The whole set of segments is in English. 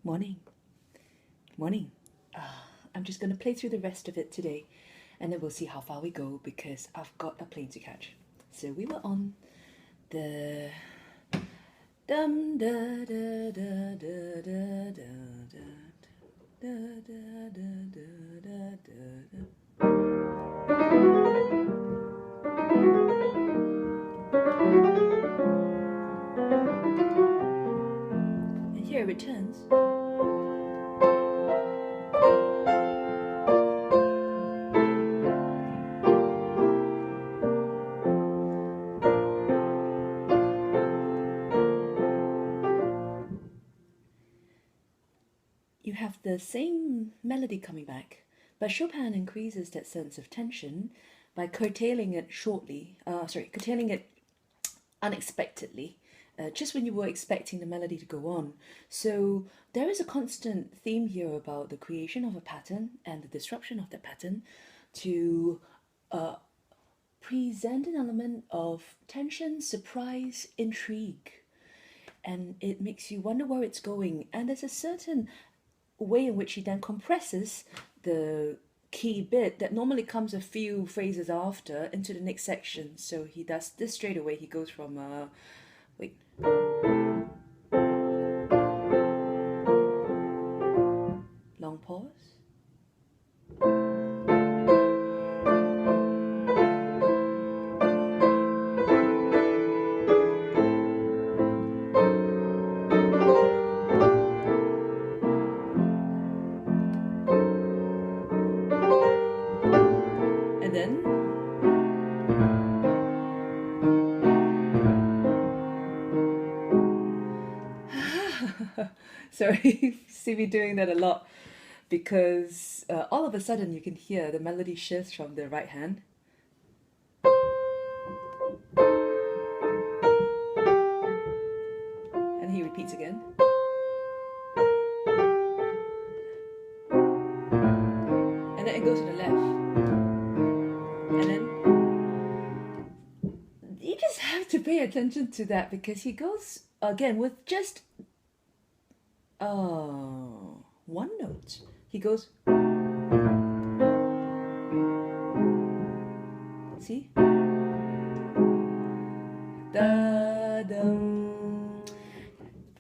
Morning. Morning. I'm just going to play through the rest of it today and then we'll see how far we go because I've got a plane to catch. So we were on the dum da da da da da da da da da da da da. And here it returns. You have the same melody coming back, but Chopin increases that sense of tension by curtailing it curtailing it unexpectedly, just when you were expecting the melody to go on. So there is a constant theme here about the creation of a pattern and the disruption of that pattern to present an element of tension, surprise, intrigue. And it makes you wonder where it's going. And there's a certain way in which he then compresses the key bit that normally comes a few phrases after into the next section. So he does this straight away. He goes from long pause, and then sorry, see me doing that a lot because all of a sudden you can hear the melody shifts from the right hand. And he repeats again. And then it goes to the left. And then you just have to pay attention to that because he goes again with just one note. He goes, see? Da dum.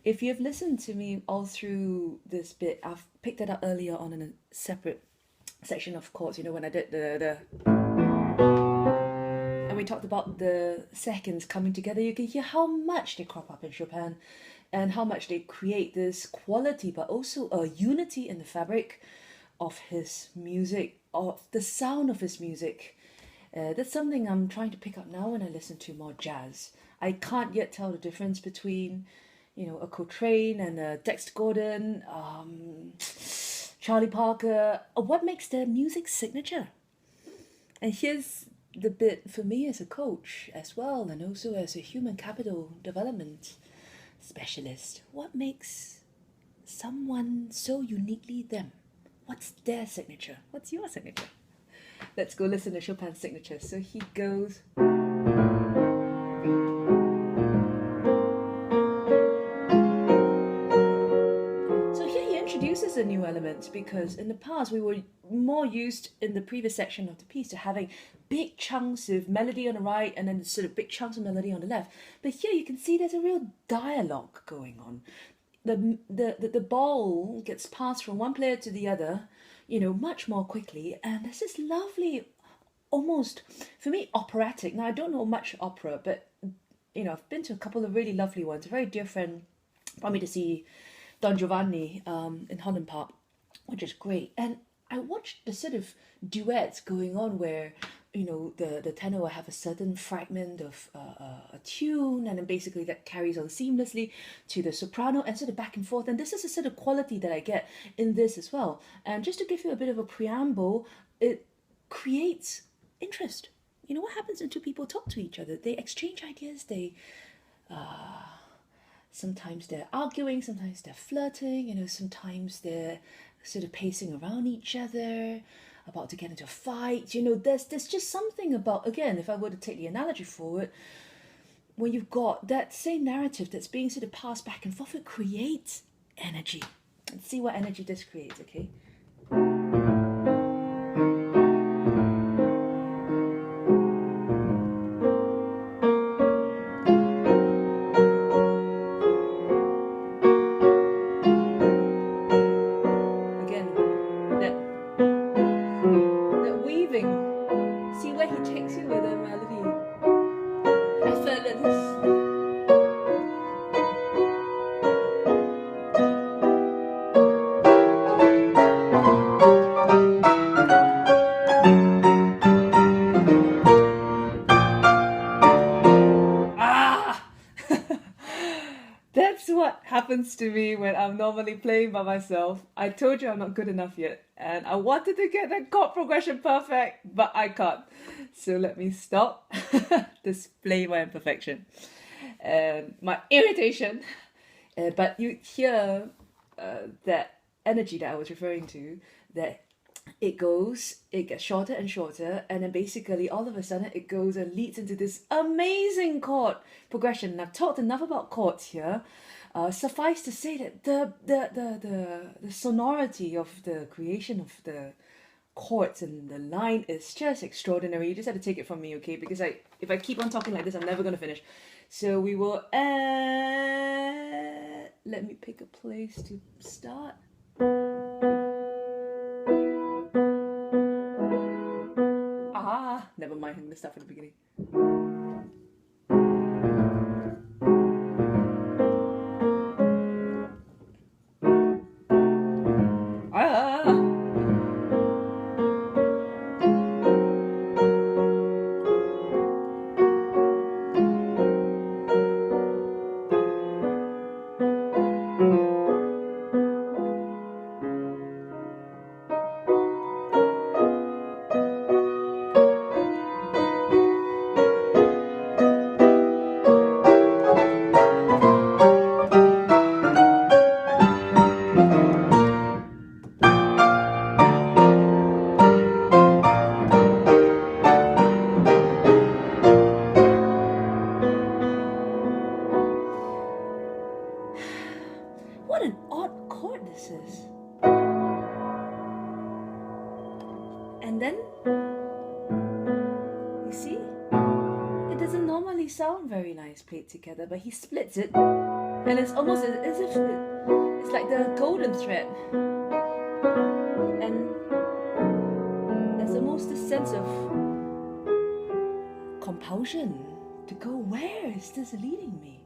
If you've listened to me all through this bit, I've picked that up earlier on in a separate section of chords, when I did the and we talked about the seconds coming together. You can hear how much they crop up in Chopin and how much they create this quality, but also a unity in the fabric of his music, of the sound of his music. That's something I'm trying to pick up now when I listen to more jazz. I can't yet tell the difference between, a Coltrane and a Dexter Gordon, Charlie Parker. What makes their music signature? And here's the bit for me as a coach as well, and also as a human capital development specialist. What makes someone so uniquely them? What's their signature? What's your signature? Let's go listen to Chopin's signature. So he goes. So here he introduces a new element because in the past we were more used in the previous section of the piece to having big chunks of melody on the right and then sort of big chunks of melody on the left. But here you can see there's a real dialogue going on. The ball gets passed from one player to the other, much more quickly. And there's this lovely, almost, for me, operatic. Now, I don't know much opera, but, I've been to a couple of really lovely ones. A very dear friend brought me to see Don Giovanni in Holland Park, which is great. And I watched the sort of duets going on where, the tenor will have a certain fragment of a tune, and then basically that carries on seamlessly to the soprano and sort of back and forth. And this is a sort of quality that I get in this as well. And just to give you a bit of a preamble, it creates interest. What happens when two people talk to each other? They exchange ideas, sometimes they're arguing, sometimes they're flirting, sometimes they're sort of pacing around each other, about to get into a fight. There's just something about, again, if I were to take the analogy forward, when you've got that same narrative that's being sort of passed back and forth, it creates energy. Let's see what energy this creates, okay? Again, that weaving. See where he takes you with the melody. Effortlessly. That's what happens to me when I'm normally playing by myself. I told you I'm not good enough yet, and I wanted to get that chord progression perfect, but I can't. So let me stop, display my imperfection and my irritation. But you hear that energy that I was referring to, that it gets shorter and shorter, and then basically all of a sudden it goes and leads into this amazing chord progression. And I've talked enough about chords here. Suffice to say that the sonority of the creation of the chords and the line is just extraordinary. You just have to take it from me, okay? Because if I keep on talking like this, I'm never going to finish. So we will let me pick a place to start. Never mind, I'm going to start from the beginning. What an odd chord this is. And then, you see, it doesn't normally sound very nice played together, but he splits it, and it's almost as if it's like the golden thread. And there's almost this sense of compulsion to go, where is this leading me?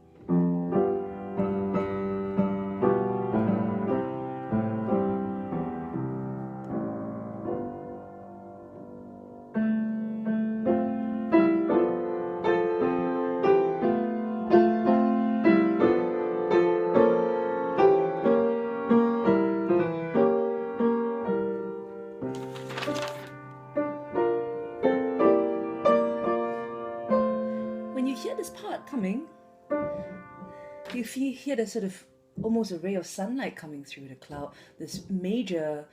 When you hear this part coming, you hear the sort of almost a ray of sunlight coming through the cloud, this major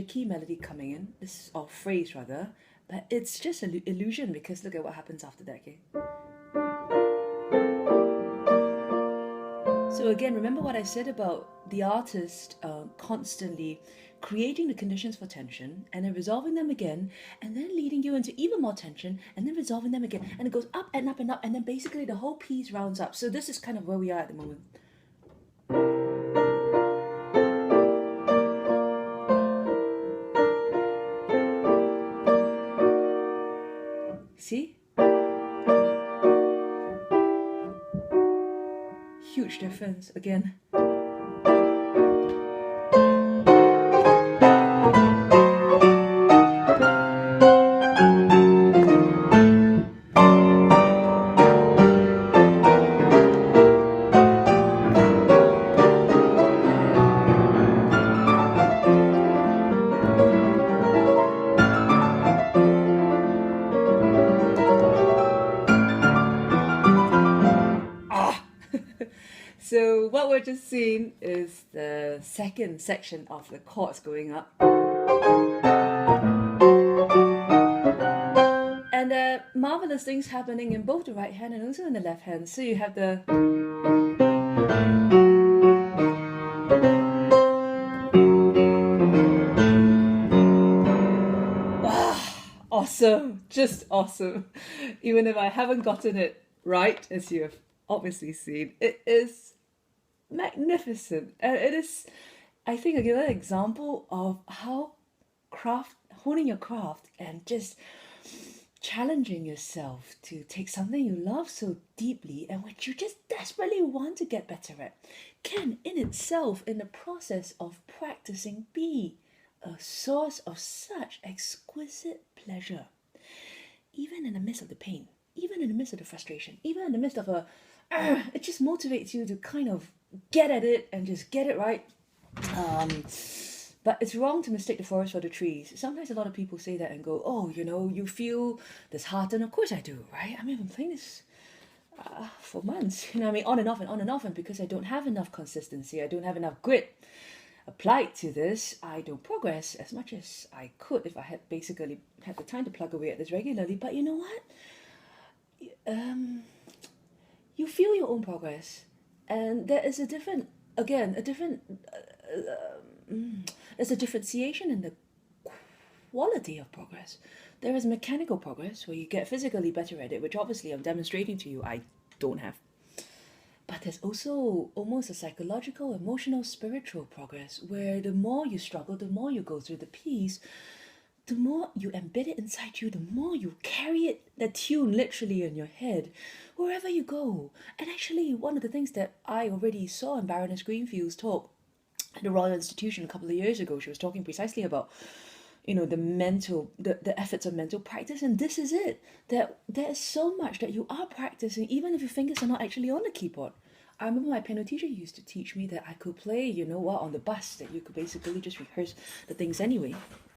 key melody coming in, or phrase rather, but it's just an illusion because look at what happens after that, okay? So again, remember what I said about the artist constantly creating the conditions for tension and then resolving them again and then leading you into even more tension and then resolving them again, and it goes up and up and up, and then basically the whole piece rounds up. So this is kind of where we are at the moment. See? Huge difference again. So what we're just seeing is the second section of the chords going up. And marvelous things happening in both the right hand and also in the left hand. So you have the just awesome. Even if I haven't gotten it right, as you have obviously seen, it is magnificent. And it is, I think, another example of how honing your craft and just challenging yourself to take something you love so deeply and which you just desperately want to get better at can in itself, in the process of practicing, be a source of such exquisite pleasure, even in the midst of the pain, even in the midst of the frustration, even in the midst of it just motivates you to kind of get at it and just get it right. But it's wrong to mistake the forest for the trees. Sometimes a lot of people say that and go, oh, you feel disheartened. Of course I do, right? I mean, I've been playing this for months, on and off and on and off. And because I don't have enough consistency, I don't have enough grit applied to this, I don't progress as much as I could if I had basically had the time to plug away at this regularly. But you know what? You feel your own progress. And there is a different, there's a differentiation in the quality of progress. There is mechanical progress where you get physically better at it, which obviously I'm demonstrating to you I don't have. But there's also almost a psychological, emotional, spiritual progress where the more you struggle, the more you go through the piece, the more you embed it inside you, the more you carry it, the tune literally in your head, wherever you go. And actually, one of the things that I already saw in Baroness Greenfield's talk at the Royal Institution a couple of years ago, she was talking precisely about the efforts of mental practice, and this is it, that there is so much that you are practicing even if your fingers are not actually on the keyboard. I remember my piano teacher used to teach me that I could play, on the bus, that you could basically just rehearse the things anyway.